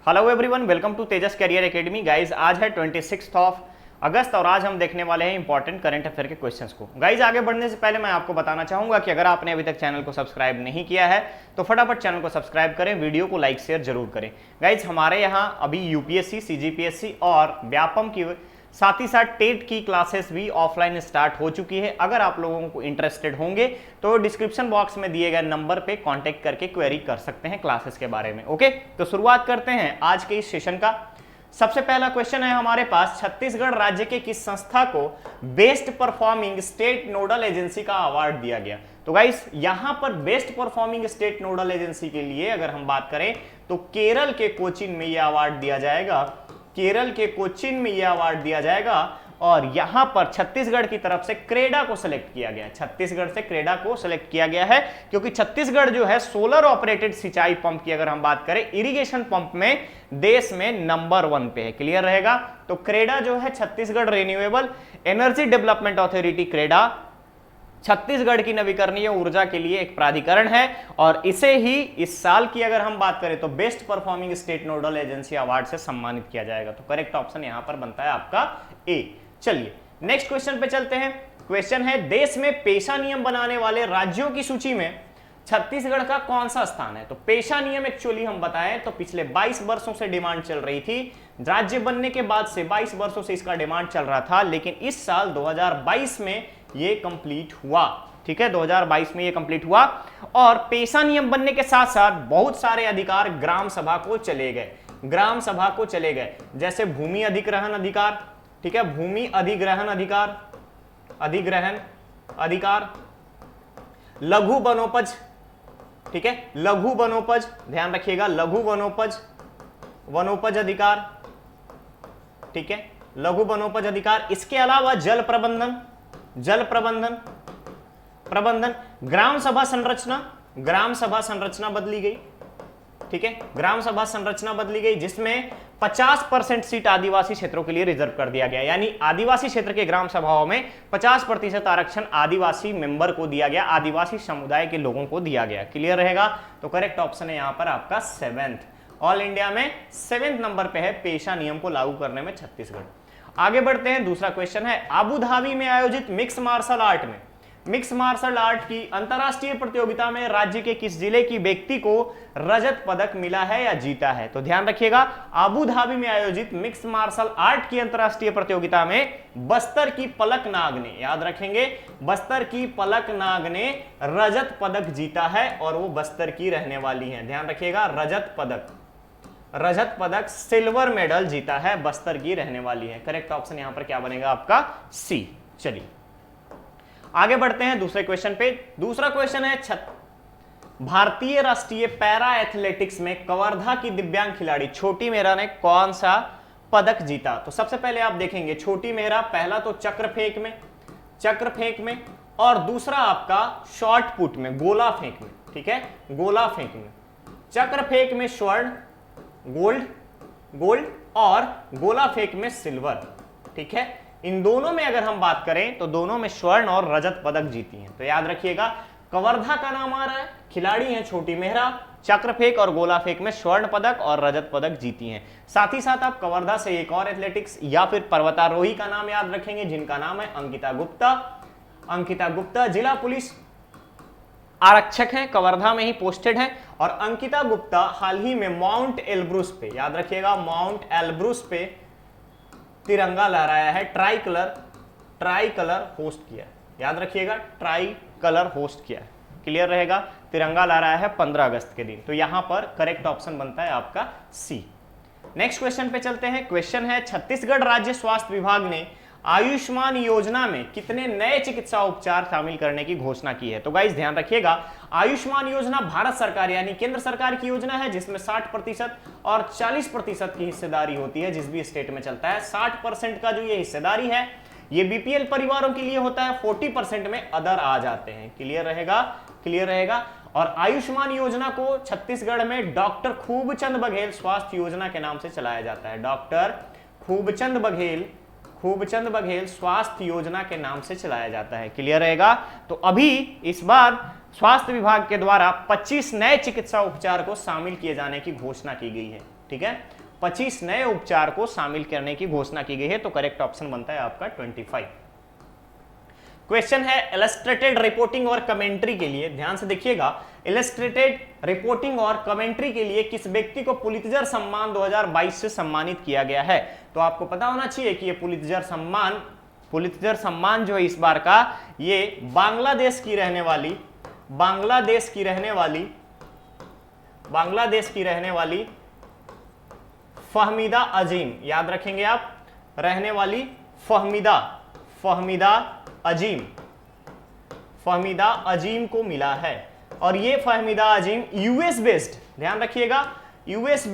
Hello everyone, welcome to Tejas career academy. Guys आज है 26 अगस्त और आज हम देखने वाले हैं इंपॉर्टेंट करंट अफेयर के क्वेश्चंस को। गाइज आगे बढ़ने से पहले मैं आपको बताना चाहूंगा कि अगर आपने अभी तक चैनल को सब्सक्राइब नहीं किया है तो फटाफट चैनल को सब्सक्राइब करें, वीडियो को लाइक शेयर जरूर करें। गाइज हमारे यहाँ अभी यूपीएससी, सीजीपीएससी और व्यापम की साथ ही साथ टेट की क्लासेस भी ऑफलाइन स्टार्ट हो चुकी है। अगर आप लोगों को इंटरेस्टेड होंगे तो डिस्क्रिप्शन बॉक्स में दिए गए नंबर पे कांटेक्ट करके क्वेरी कर सकते हैं क्लासेस के बारे में। ओके, तो शुरुआत करते हैं आज के इस सेशन का। सबसे पहला क्वेश्चन है हमारे पास, छत्तीसगढ़ राज्य के किस संस्था को best performing state nodal agency का अवार्ड दिया गया? तो गाइस यहां पर best performing state nodal agency के लिए अगर हम बात करें तो केरल के कोचीन में यह अवार्ड दिया जाएगा। केरल के कोचीन में यह अवार्ड दिया जाएगा और यहां पर छत्तीसगढ़ की तरफ से क्रेडा को सिलेक्ट किया गया है। छत्तीसगढ़ से क्रेडा को सिलेक्ट किया गया है क्योंकि छत्तीसगढ़ जो है सोलर ऑपरेटेड सिंचाई पंप की अगर हम बात करें इरिगेशन पंप में देश में नंबर 1 पे है। क्लियर रहेगा? तो क्रेडा जो है Chhattisgarh renewable energy development authority, CREDA Chhattisgarh की नवीकरणीय ऊर्जा के लिए एक प्राधिकरण है और इसे ही इस साल की अगर हम बात करें तो best performing state nodal agency award से सम्मानित किया जाएगा। तो करेक्ट ऑप्शन यहां पर बनता है आपका ए। चलिए नेक्स्ट क्वेश्चन पे चलते हैं। क्वेश्चन है, देश में पेशा नियम बनाने वाले राज्यों की सूची में छत्तीसगढ़ का कौन सा स्थान है? तो पेशा नियम एक्चुअली हम बताएं तो पिछले 22 वर्षों से डिमांड चल रही थी। राज्य बनने के बाद से 22 वर्षों से इसका डिमांड चल रहा था, लेकिन इस साल 2022 में ये कंप्लीट हुआ। ठीक है, 2022 में ये कंप्लीट हुआ और पेशा नियम बनने के साथ साथ बहुत सारे अधिकार ग्राम सभा को चले गए। ग्राम सभा को चले गए, जैसे भूमि अधिग्रहण अधिकार, ठीक है, भूमि अधिग्रहण अधिकार, अधिग्रहण अधिकार, लघु वनोपज, ठीक है, लघु वनोपज, ध्यान रखिएगा, लघु वनोपज, वनोपज अधिकार, ठीक है, लघु वनोपज अधिकार। इसके अलावा जल प्रबंधन, जल प्रबंधन, प्रबंधन, ग्राम सभा संरचना, ग्राम सभा संरचना बदली गई। ठीक है, ग्राम सभा संरचना बदली गई जिसमें 50% सीट आदिवासी क्षेत्रों के लिए रिजर्व कर दिया गया, यानी आदिवासी क्षेत्र के ग्राम सभाओं में 50% आरक्षण आदिवासी मेंबर को दिया गया, आदिवासी समुदाय के लोगों को दिया गया। क्लियर रहेगा? तो करेक्ट ऑप्शन है यहां पर आपका 7th, ऑल इंडिया में 7th नंबर पे है पेशा नियम को लागू करने में छत्तीसगढ़। आगे बढ़ते हैं, दूसरा क्वेश्चन है, अबू धाबी में आयोजित मिक्स मार्शल आर्ट में, मिक्स मार्शल आर्ट की अंतरराष्ट्रीय प्रतियोगिता में राज्य के किस जिले की व्यक्ति को रजत पदक मिला है या जीता है? तो ध्यान रखिएगा, अबू धाबी में आयोजित मिक्स मार्शल आर्ट की अंतरराष्ट्रीय प्रतियोगिता में बस्तर की पलक नाग ने, याद रखेंगे, बस्तर की पलक नाग ने रजत पदक जीता है और वो बस्तर की रहने वाली है। ध्यान रखिएगा, रजत पदक, रजत पदक, सिल्वर मेडल जीता है, बस्तर की रहने वाली है। करेक्ट ऑप्शन यहां पर क्या बनेगा आपका? सी। चलिए आगे बढ़ते हैं दूसरे क्वेश्चन पे। दूसरा क्वेश्चन है, भारतीय राष्ट्रीय पैरा एथलेटिक्स में कवर्धा की दिव्यांग खिलाड़ी छोटी मेहरा ने कौन सा पदक जीता? तो सबसे पहले आप देखेंगे छोटी मेहरा पहला तो चक्र फेंक में, चक्र फेंक में, और दूसरा आपका शॉर्ट पुट में, गोला फेंक में। ठीक है, गोला फेंक में, चक्र फेंक में स्वर्ण, गोल्ड, गोल्ड, और गोला फेंक में सिल्वर। ठीक है, इन दोनों में अगर हम बात करें तो दोनों में स्वर्ण और रजत पदक जीती हैं। तो याद रखिएगा, कवर्धा का नाम आ रहा है, खिलाड़ी हैं छोटी मेहरा, चक्र फेंक और गोला फेंक में स्वर्ण पदक और रजत पदक जीती हैं। साथ ही साथ आप कवर्धा से एक और एथलेटिक्स या फिर पर्वतारोही का नाम याद रखेंगे जिनका नाम है अंकिता गुप्ता। अंकिता गुप्ता जिला पुलिस आरक्षक हैं, कवर्धा में ही पोस्टेड हैं और अंकिता गुप्ता हाल ही में माउंट एल्ब्रूस पे, याद रखिएगा, माउंट एल्ब्रूस पे तिरंगा लहराया है, try colour, try colour host किया, याद रखिएगा, ट्राई कलर होस्ट किया। क्लियर रहेगा? तिरंगा लहराया है 15 अगस्त के दिन। तो यहां पर करेक्ट ऑप्शन बनता है आपका सी। नेक्स्ट क्वेश्चन पे चलते हैं। क्वेश्चन है, छत्तीसगढ़ राज्य स्वास्थ्य विभाग ने आयुष्मान योजना में कितने नए चिकित्सा उपचार शामिल करने की घोषणा की है? तो गाइस ध्यान रखिएगा, आयुष्मान योजना भारत सरकार यानी केंद्र सरकार की योजना है जिसमें 60% और 40% की हिस्सेदारी होती है जिस भी स्टेट में चलता है। 60% का जो ये हिस्सेदारी है ये बीपीएल परिवारों के लिए होता है, 40% में अदर आ जाते हैं। क्लियर रहेगा? क्लियर रहेगा। और आयुष्मान योजना को छत्तीसगढ़ में डॉक्टर खूबचंद बघेल स्वास्थ्य योजना के नाम से चलाया जाता है। डॉक्टर खूबचंद बघेल, खूबचंद बघेल स्वास्थ्य योजना के नाम से चलाया जाता है। क्लियर रहेगा? तो अभी इस बार स्वास्थ्य विभाग के द्वारा 25 नए चिकित्सा उपचार को शामिल किए जाने की घोषणा की गई है। ठीक है, 25 नए उपचार को शामिल करने की घोषणा की गई है। तो करेक्ट ऑप्शन बनता है आपका 25। क्वेश्चन है इलस्ट्रेटेड रिपोर्टिंग और कमेंट्री के लिए, ध्यान से देखिएगा, इलस्ट्रेटेड रिपोर्टिंग और कमेंट्री के लिए किस व्यक्ति को पुलित्जर सम्मान 2022 से सम्मानित किया गया है। तो आपको पता होना चाहिए कि ये पुलित्जर सम्मान जो है इस बार का, ये बांग्लादेश की रहने वाली फहमीदा अजीम, याद रखेंगे आप, रहने वाली फहमीदा अजीम को मिला है। और ये फहमीदा अजीम यूएस बेस्ड, ध्यान रखिएगा, यूएस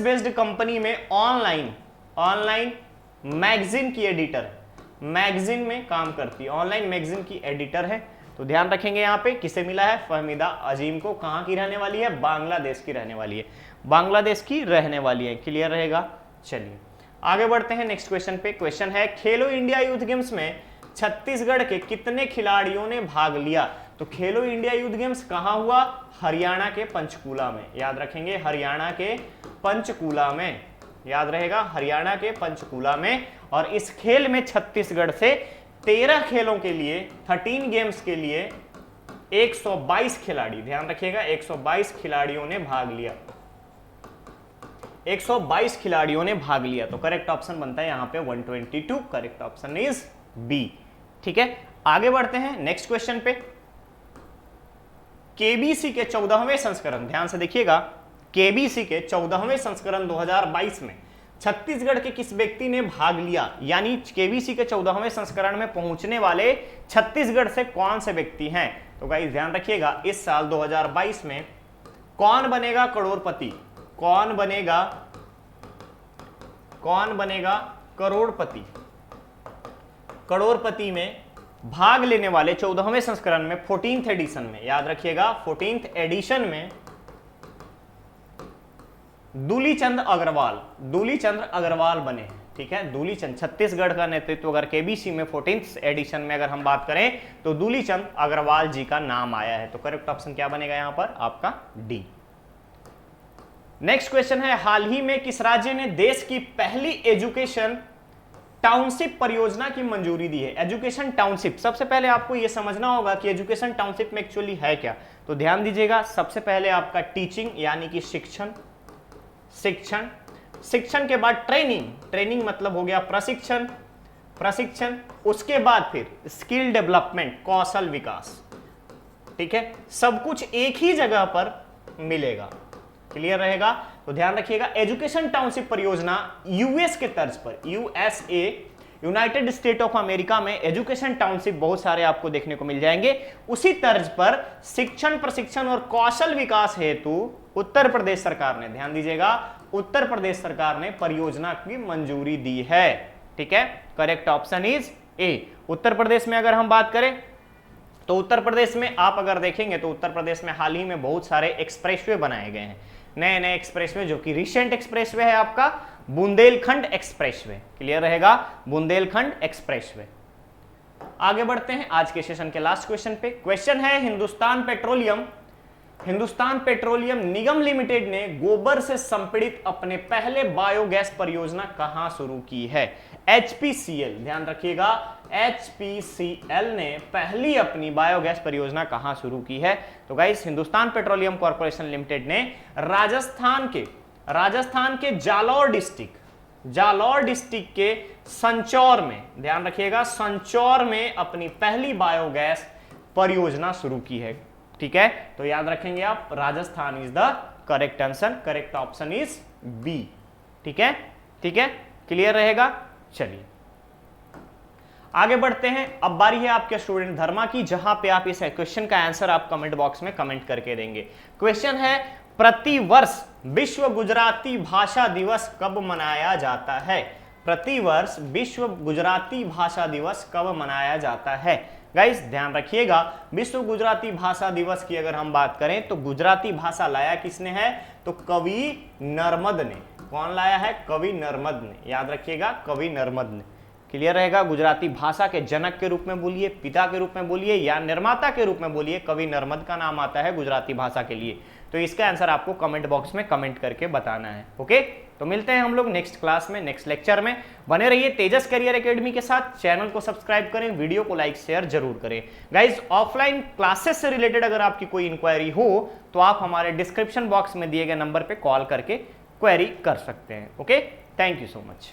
बेस्ड कंपनी में ऑनलाइन मैगजीन की एडिटर, मैगजीन में काम करती है, ऑनलाइन मैगजीन की एडिटर है। तो ध्यान रखेंगे यहां पे किसे मिला है, फहमीदा अजीम को। कहां की रहने वाली है, बांग्लादेश की रहने वाली है, क्लियर रहेगा। चलिए आगे बढ़ते हैं नेक्स्ट क्वेश्चन पे। क्वेश्चन है खेलो इंडिया यूथ गेम्स में छत्तीसगढ़ के कितने खिलाड़ियों ने भाग लिया। तो खेलो इंडिया यूथ गेम्स कहां हुआ, हरियाणा के पंचकूला में, याद रखेंगे, हरियाणा के पंचकूला में, याद रहेगा, हरियाणा के पंचकूला में। और इस खेल में छत्तीसगढ़ से 13 खेलों के लिए, 13 गेम्स के लिए 122 खिलाड़ी, ध्यान रखिएगा, 122 खिलाड़ियों ने भाग लिया, 122 खिलाड़ियों ने भाग लिया। तो करेक्ट ऑप्शन बनता है यहां पे 122, करेक्ट ऑप्शन इज बी। ठीक है, आगे बढ़ते हैं नेक्स्ट क्वेश्चन पे। केबीसी के 14वें संस्करण, ध्यान से देखिएगा, केबीसी के 14वें संस्करण 2022 में छत्तीसगढ़ के किस व्यक्ति ने भाग लिया, यानी केबीसी के 14वें संस्करण में पहुंचने वाले छत्तीसगढ़ से कौन से व्यक्ति हैं। तो गाइस ध्यान रखिएगा, इस साल 2022 में कौन बनेगा करोड़पति, कौन बनेगा करोड़पति। करोड़पति में भाग लेने वाले 14वें संस्करण में 14th एडिशन में, याद रखिएगा, 14th एडिशन में दूलीचंद अग्रवाल बने हैं। ठीक है, दूलीचंद, छत्तीसगढ़ का नेतृत्व अगर केबीसी में 14th एडिशन में अगर हम बात करें तो दूलीचंद अग्रवाल जी का नाम आया है। तो करेक्ट ऑप्शन क्या बनेगा यहां पर आपका डी। नेक्स्ट क्वेश्चन है, हाल ही में किस राज्य ने देश की पहली एजुकेशन टाउनशिप परियोजना की मंजूरी दी है। एजुकेशन टाउनशिप, सबसे पहले आपको यह समझना होगा कि एजुकेशन टाउनशिप में एक्चुअली है क्या। तो ध्यान दीजिएगा, सबसे पहले आपका टीचिंग यानी कि शिक्षण के बाद ट्रेनिंग मतलब हो गया प्रशिक्षण, उसके बाद फिर स्किल डेवलपमेंट, कौशल विकास। ठीक है, सब कुछ एक ही जगह पर मिलेगा, क्लियर रहेगा। तो ध्यान रखिएगा, एजुकेशन टाउनशिप परियोजना यूएस के तर्ज पर, USA, United state of America में एजुकेशन टाउनशिप बहुत सारे आपको देखने को मिल जाएंगे। उसी तर्ज पर शिक्षण, प्रशिक्षण और कौशल विकास हेतु उत्तर प्रदेश सरकार ने, ध्यान दीजिएगा, उत्तर प्रदेश सरकार ने परियोजना की मंजूरी दी है। ठीक है, correct option is a. Uttar Pradesh में अगर हम बात करें तो उत्तर प्रदेश में आप अगर देखेंगे तो उत्तर प्रदेश में हाल ही में बहुत सारे एक्सप्रेसवे बनाए गए हैं, नए नए एक्सप्रेसवे, जो कि रिसेंट एक्सप्रेसवे है आपका बुंदेलखंड एक्सप्रेसवे, क्लियर रहेगा, बुंदेलखंड एक्सप्रेसवे। आगे बढ़ते हैं आज के सेशन के लास्ट क्वेश्चन पे। क्वेश्चन है, हिंदुस्तान पेट्रोलियम निगम लिमिटेड ने गोबर से संपीड़ित अपने पहले बायोगैस परियोजना कहां शुरू की है। एचपीसीएल, ध्यान रखिएगा, एचपीसीएल ने पहली अपनी बायोगैस परियोजना कहां शुरू की है। तो guys, Hindustan petroleum corporation limited ने राजस्थान के जालौर डिस्ट्रिक्ट के संचौर में, ध्यान रखिएगा, संचौर में अपनी पहली बायोगैस परियोजना शुरू की है। ठीक है, तो याद रखेंगे आप, Rajasthan is the correct answer, correct option is B. ठीक है, क्लियर रहेगा। चलिए आगे बढ़ते हैं। अब बारी है आपके स्टूडेंट धर्मा की, जहां पे आप इस क्वेश्चन का आंसर आप कमेंट बॉक्स में कमेंट करके देंगे। क्वेश्चन है, प्रतिवर्ष विश्व गुजराती भाषा दिवस कब मनाया जाता है। प्रतिवर्ष विश्व गुजराती भाषा दिवस कब मनाया जाता है। गाइस ध्यान रखिएगा, विश्व गुजराती भाषा दिवस की अगर हम बात करें तो गुजराती भाषा लाया किसने है, तो कवि नर्मद ने। कौन लाया है, कवि नर्मद ने, याद रखिएगा, कवि नर्मद ने, क्लियर रहेगा। गुजराती भाषा के जनक के रूप में बोलिए, पिता के रूप में बोलिए या निर्माता के रूप में बोलिए, कवि नर्मद का नाम आता है गुजराती भाषा के लिए। तो इसका आंसर आपको कमेंट बॉक्स में कमेंट करके बताना है। ओके, तो मिलते हैं हम लोग नेक्स्ट क्लास में, नेक्स्ट लेक्चर में। बने रहिए तेजस करियर एकेडमी के साथ, चैनल को सब्सक्राइब करें, वीडियो को लाइक शेयर जरूर करें। गाइज ऑफलाइन क्लासेस से रिलेटेड अगर आपकी कोई इंक्वायरी हो तो आप हमारे डिस्क्रिप्शन बॉक्स में दिए गए नंबर पे कॉल करके क्वेरी कर सकते हैं। Okay, thank you so much.